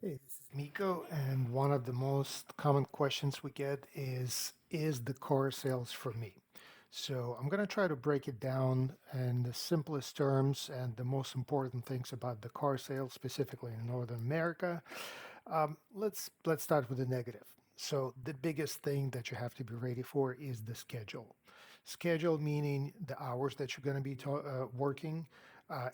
Hey, this is Miko, and one of the most common questions we get is the car sales for me? So I'm going to try to break it down in the simplest terms and the most important things about the car sales, specifically in Northern America. Let's start with the negative. So the biggest thing that you have to be ready for is the schedule. Schedule meaning the hours that you're going to be working.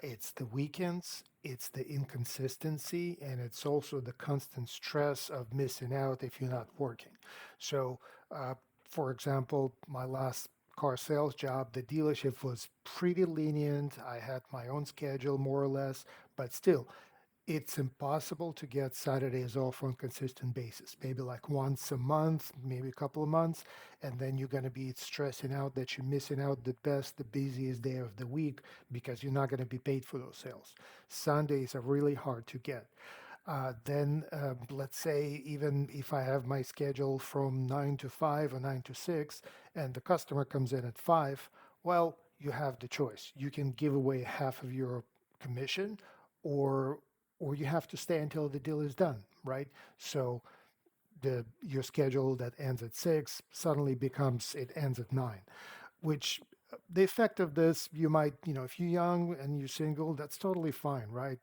It's the weekends, it's the inconsistency, and it's also the constant stress of missing out if you're not working. So, uh, for example, my last car sales job, the dealership was pretty lenient. I had my own schedule more or less, but still, it's impossible to get Saturdays off on a consistent basis. Maybe like once a month, maybe a couple of months, and then you're going to be stressing out that you're missing out the best, the busiest day of the week because you're not going to be paid for those sales. Sundays are really hard to get. Then let's say even if I have my schedule from 9 to 5 or 9 to 6, and the customer comes in at 5, well, you have the choice. You can give away half of your commission, or you have to stay until the deal is done, right? So the your schedule that ends at 6 suddenly becomes it ends at 9, which the effect of this, you might, if you're young and you're single, that's totally fine, right?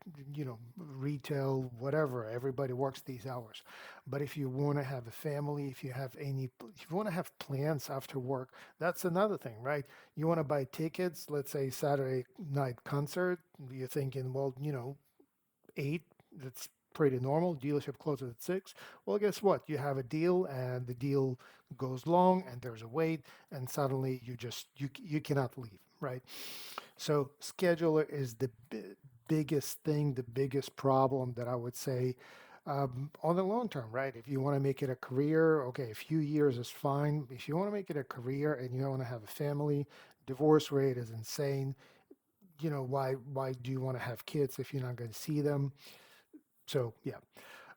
Retail, whatever, everybody works these hours. But if you want to have a family, if you want to have plans after work, that's another thing, right? You want to buy tickets, let's say Saturday night concert, you're thinking, well, 8, that's pretty normal. Dealership closes at 6. Well, guess what? You have a deal, and the deal goes long, and there's a wait, and suddenly you cannot leave, right? So scheduler is the biggest thing, the biggest problem that I would say on the long term, right? If you want to make it a career, okay, a few years is fine. If you want to make it a career and you want to have a family, divorce rate is insane. Why do you want to have kids if you're not going to see them? So yeah.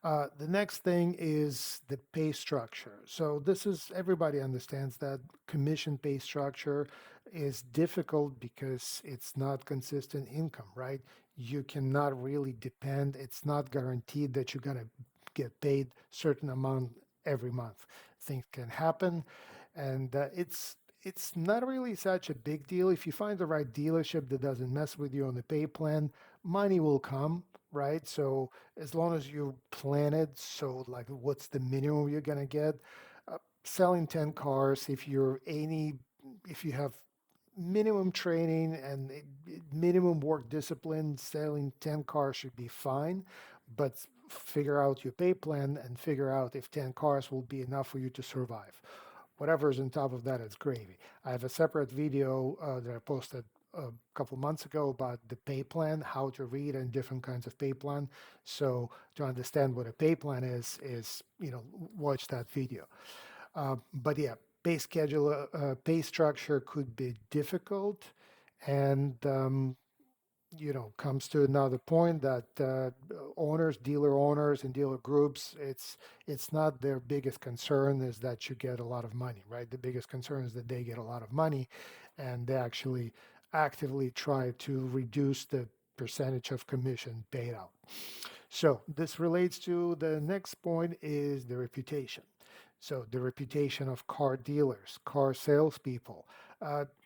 The next thing is the pay structure. So this is everybody understands that commission pay structure is difficult because it's not consistent income, right? You cannot really depend. It's not guaranteed that you're gonna get paid certain amount every month. Things can happen, and it's not really such a big deal if you find the right dealership that doesn't mess with you on the pay plan. Money will come, right? So as long as you plan it, so like what's the minimum you're gonna get? Selling 10 cars, if you have minimum training and minimum work discipline, selling 10 cars should be fine. But figure out your pay plan and figure out if 10 cars will be enough for you to survive. Whatever's on top of that is gravy. I have a separate video that I posted a couple months ago about the pay plan, how to read and different kinds of pay plan. So to understand what a pay plan is watch that video. But yeah, pay schedule, pay structure could be difficult, and comes to another point that dealer owners, and dealer groups, it's not their biggest concern is that you get a lot of money, right? The biggest concern is that they get a lot of money, and they actually actively try to reduce the percentage of commission paid out. So this relates to the next point is the reputation. So the reputation of car dealers, car salespeople.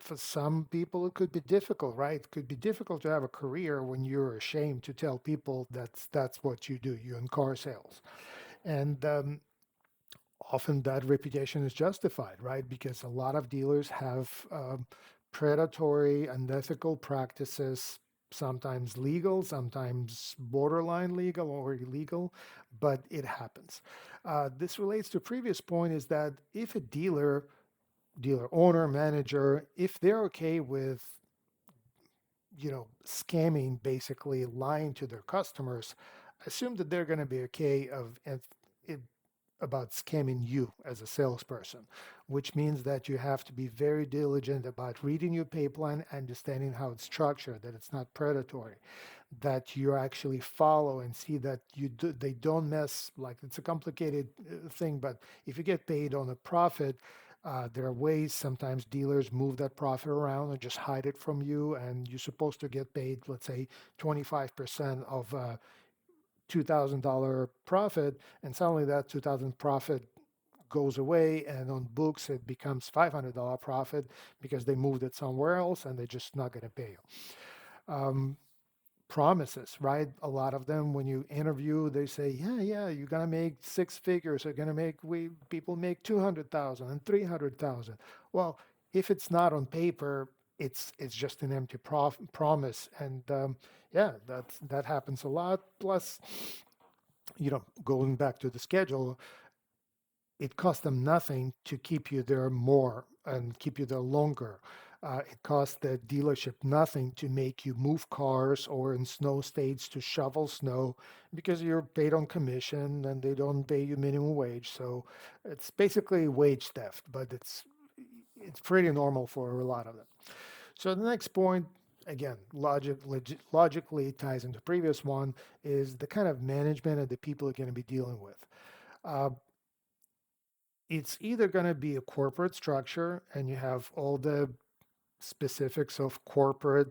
For some people, it could be difficult, right? It could be difficult to have a career when you're ashamed to tell people that's what you do. You're in car sales, and often that reputation is justified, right? Because a lot of dealers have predatory, unethical practices, sometimes legal, sometimes borderline legal or illegal, but it happens. This relates to a previous point is that if a dealer owner, manager, if they're okay with scamming, basically lying to their customers, assume that they're going to be okay about scamming you as a salesperson, which means that you have to be very diligent about reading your pay plan, understanding how it's structured, that it's not predatory, that you actually follow and see that they don't mess, like it's a complicated thing, but if you get paid on a profit, there are ways sometimes dealers move that profit around or just hide it from you, and you're supposed to get paid, let's say, 25% of $2,000 profit, and suddenly that 2,000 profit goes away, and on books it becomes $500 profit because they moved it somewhere else and they're just not going to pay you. Promises, right? A lot of them, when you interview, they say, yeah, yeah, you're gonna make six figures. You're gonna make we people make 200,000 and 300,000. Well, if it's not on paper, it's just an empty promise, and yeah, that happens a lot. Plus, going back to the schedule, it costs them nothing to keep you there more and keep you there longer. It costs the dealership nothing to make you move cars or in snow states to shovel snow because you're paid on commission and they don't pay you minimum wage. So it's basically wage theft, but it's pretty normal for a lot of them. So the next point, again, logically ties into the previous one, is the kind of management and the people you're going to be dealing with. Uh, it's either going to be a corporate structure and you have all the specifics of corporate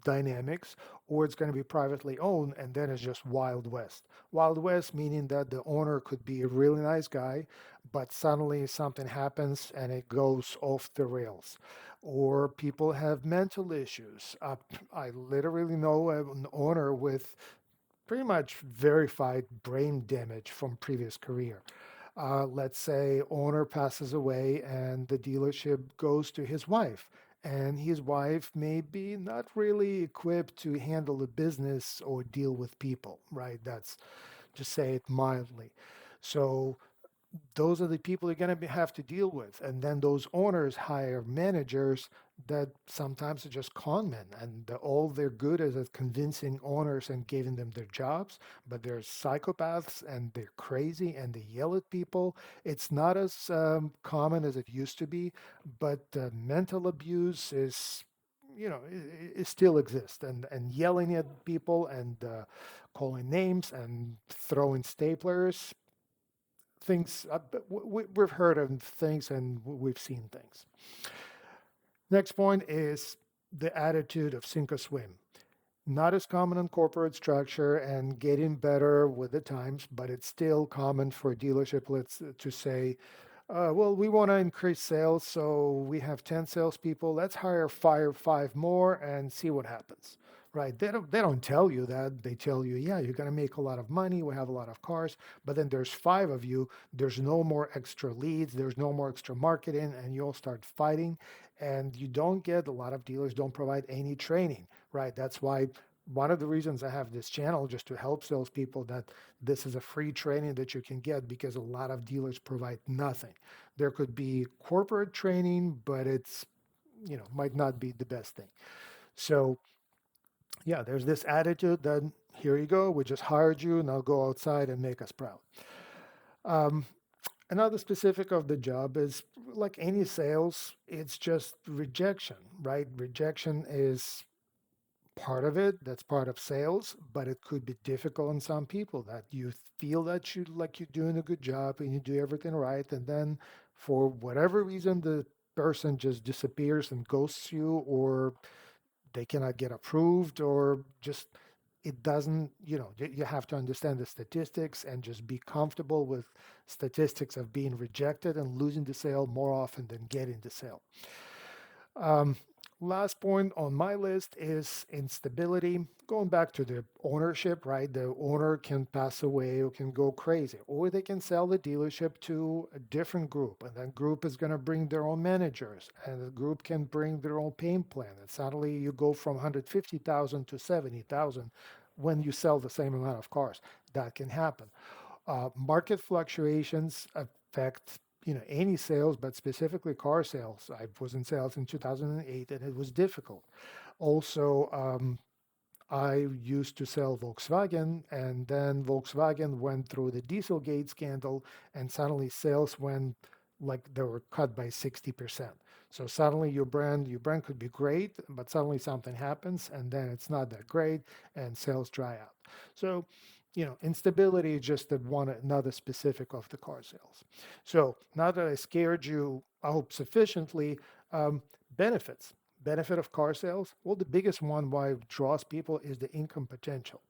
dynamics, or it's going to be privately owned and then it's just Wild West. Wild West meaning that the owner could be a really nice guy, but suddenly something happens and it goes off the rails. Or people have mental issues. I literally know an owner with pretty much verified brain damage from previous career. Let's say owner passes away and the dealership goes to his wife, and his wife may be not really equipped to handle the business or deal with people, right? That's, to say it mildly. So those are the people you're going to have to deal with. And then those owners hire managers that sometimes are just con men, and all they're good is at convincing owners and giving them their jobs, but they're psychopaths and they're crazy and they yell at people. It's not as common as it used to be, but mental abuse is, it still exists, and yelling at people and calling names and throwing staplers, things we've heard of things and we've seen things. Next point is the attitude of sink or swim. Not as common in corporate structure and getting better with the times, but it's still common for dealership let's to say, well, we want to increase sales, so we have 10 salespeople. Let's hire five more and see what happens. Right? They don't tell you that. They tell you, yeah, you're going to make a lot of money. We have a lot of cars, but then there's five of you. There's no more extra leads. There's no more extra marketing, and you'll start fighting. And you don't get a lot of dealers don't provide any training. Right? That's why one of the reasons I have this channel just to help salespeople that this is a free training that you can get because a lot of dealers provide nothing. There could be corporate training, but it's, might not be the best thing. So yeah, there's this attitude that here you go, we just hired you, now go outside and make us proud. Um, Another specific of the job is like any sales, it's just rejection, right? Rejection is part of it, that's part of sales, but it could be difficult on some people that you feel that you like you're doing a good job and you do everything right, and then for whatever reason the person just disappears and ghosts you, or they cannot get approved, or just it doesn't, you have to understand the statistics and just be comfortable with statistics of being rejected and losing the sale more often than getting the sale. um, Last point on my list is instability. Going back to the ownership, right? The owner can pass away or can go crazy, or they can sell the dealership to a different group, and that group is going to bring their own managers, and the group can bring their own payment plan. And suddenly you go from 150,000 to 70,000 when you sell the same amount of cars. That can happen. Market fluctuations affect any sales, but specifically car sales. I was in sales in 2008, and it was difficult. Also, I used to sell Volkswagen, and then Volkswagen went through the Dieselgate scandal, and suddenly sales went like they were cut by 60%. So suddenly your brand could be great, but suddenly something happens, and then it's not that great, and sales dry out. So, instability is just another specific of the car sales. So now that I scared you, I hope sufficiently, benefits. Benefit of car sales? Well, the biggest one why it draws people is the income potential.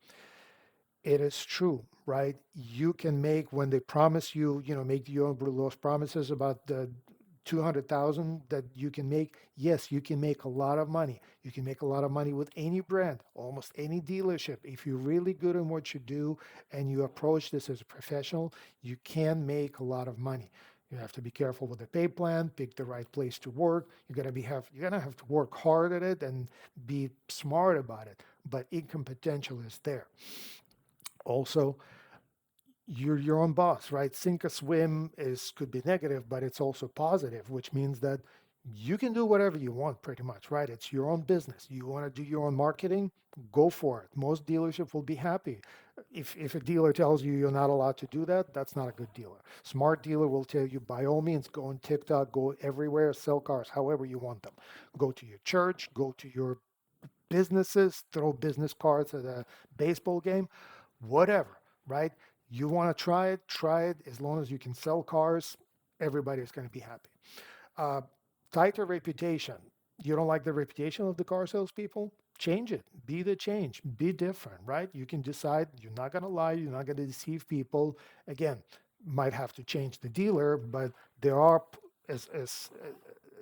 It is true, right? You can make when they promise you, make you those promises about the 200,000 that you can make. Yes, you can make a lot of money. You can make a lot of money with any brand, almost any dealership. If you're really good in what you do and you approach this as a professional, you can make a lot of money. You have to be careful with the pay plan, pick the right place to work. You're gonna have to work hard at it and be smart about it. But income potential is there. Also, you're your own boss, right? Sink or swim is could be negative, but it's also positive, which means that you can do whatever you want pretty much, right? It's your own business. You want to do your own marketing, go for it. Most dealerships will be happy. If a dealer tells you you're not allowed to do that, that's not a good dealer. Smart dealer will tell you by all means go on TikTok, go everywhere, sell cars however you want them. Go to your church, go to your businesses, throw business cards at a baseball game, whatever, right? You want to try it. As long as you can sell cars, everybody's going to be happy. Uh, Tighter reputation. You don't like the reputation of the car salespeople? Change it. Be the change. Be different, right? You can decide you're not going to lie. You're not going to deceive people. Again, might have to change the dealer, but there are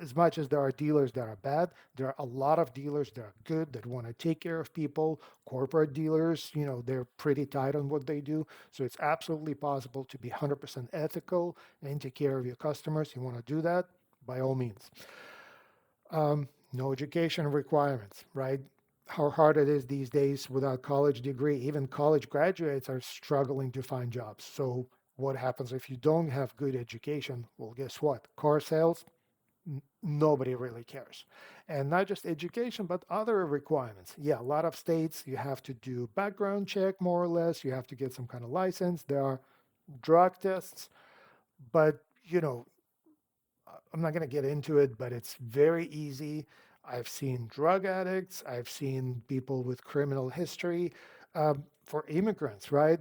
as much as there are dealers that are bad, there are a lot of dealers that are good that want to take care of people. Corporate dealers, they're pretty tight on what they do. So it's absolutely possible to be 100% ethical and take care of your customers. You want to do that? By all means. No education requirements, right? How hard it is these days without college degree. Even college graduates are struggling to find jobs. So what happens if you don't have good education? Well, guess what? Car sales, nobody really cares. And not just education, but other requirements. Yeah, a lot of states, you have to do background check more or less. You have to get some kind of license. There are drug tests, but I'm not going to get into it, but it's very easy. I've seen drug addicts, I've seen people with criminal history. For immigrants, right?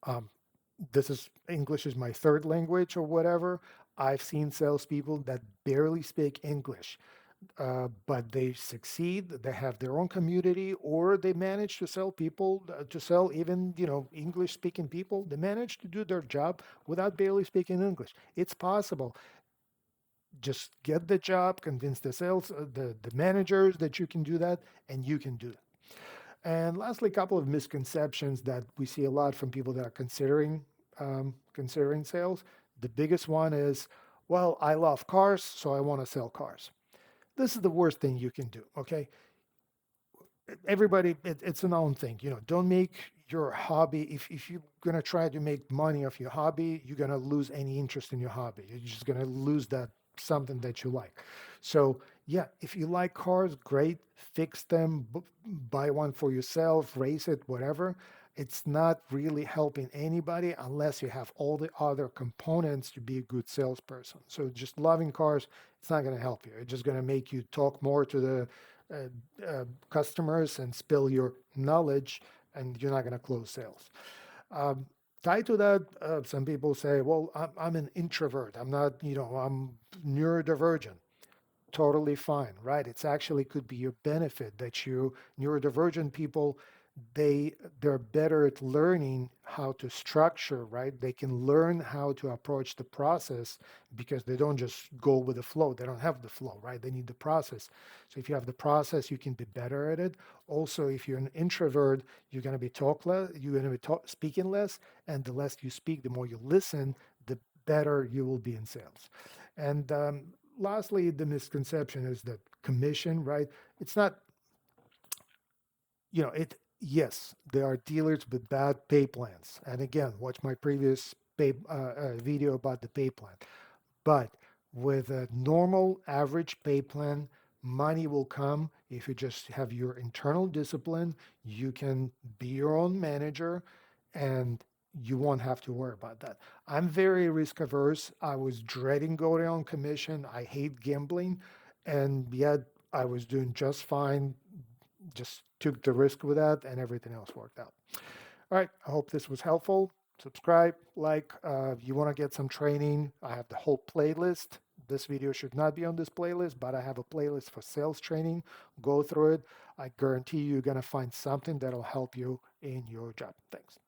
Um, this is English is my third language or whatever. I've seen salespeople that barely speak English, but they succeed. They have their own community, or they manage to sell people, to sell even English speaking people. They manage to do their job without barely speaking English. It's possible. Just get the job, convince the the managers that you can do that, and you can do it. And lastly, a couple of misconceptions that we see a lot from people that are considering sales. The biggest one is, well, I love cars, so I want to sell cars. This is the worst thing you can do. Okay, everybody, it's a known thing. Don't make your hobby. If you're gonna try to make money off your hobby, you're gonna lose any interest in your hobby. You're just gonna lose that something that you like. So yeah, if you like cars, great. Fix them, buy one for yourself, race it, whatever. It's not really helping anybody unless you have all the other components to be a good salesperson. So just loving cars, it's not going to help you. It's just going to make you talk more to the customers and spill your knowledge, and you're not going to close sales. Um, Tied to that, some people say, well, I'm an introvert. I'm not, I'm neurodivergent. Totally fine, right? It's actually could be your benefit that you neurodivergent people, they're better at learning how to structure, right? They can learn how to approach the process because they don't just go with the flow. They don't have the flow, right? They need the process. So if you have the process, you can be better at it. Also, if you're an introvert, you're going to be talk less, you're going to be speaking less, and the less you speak, the more you listen, the better you will be in sales. And lastly, the misconception is that commission, right? It's not, yes, there are dealers with bad pay plans. And again, watch my previous video about the pay plan. But with a normal average pay plan, money will come if you just have your internal discipline. You can be your own manager and you won't have to worry about that. I'm very risk averse. I was dreading going on commission. I hate gambling. And yet I was doing just fine. Just took the risk with that and everything else worked out. All right. I hope this was helpful. Subscribe, like, if you want to get some training. I have the whole playlist This video should not be on this playlist, but I have a playlist for sales training. Go through it. I guarantee you're going to find something that'll help you in your job. Thanks.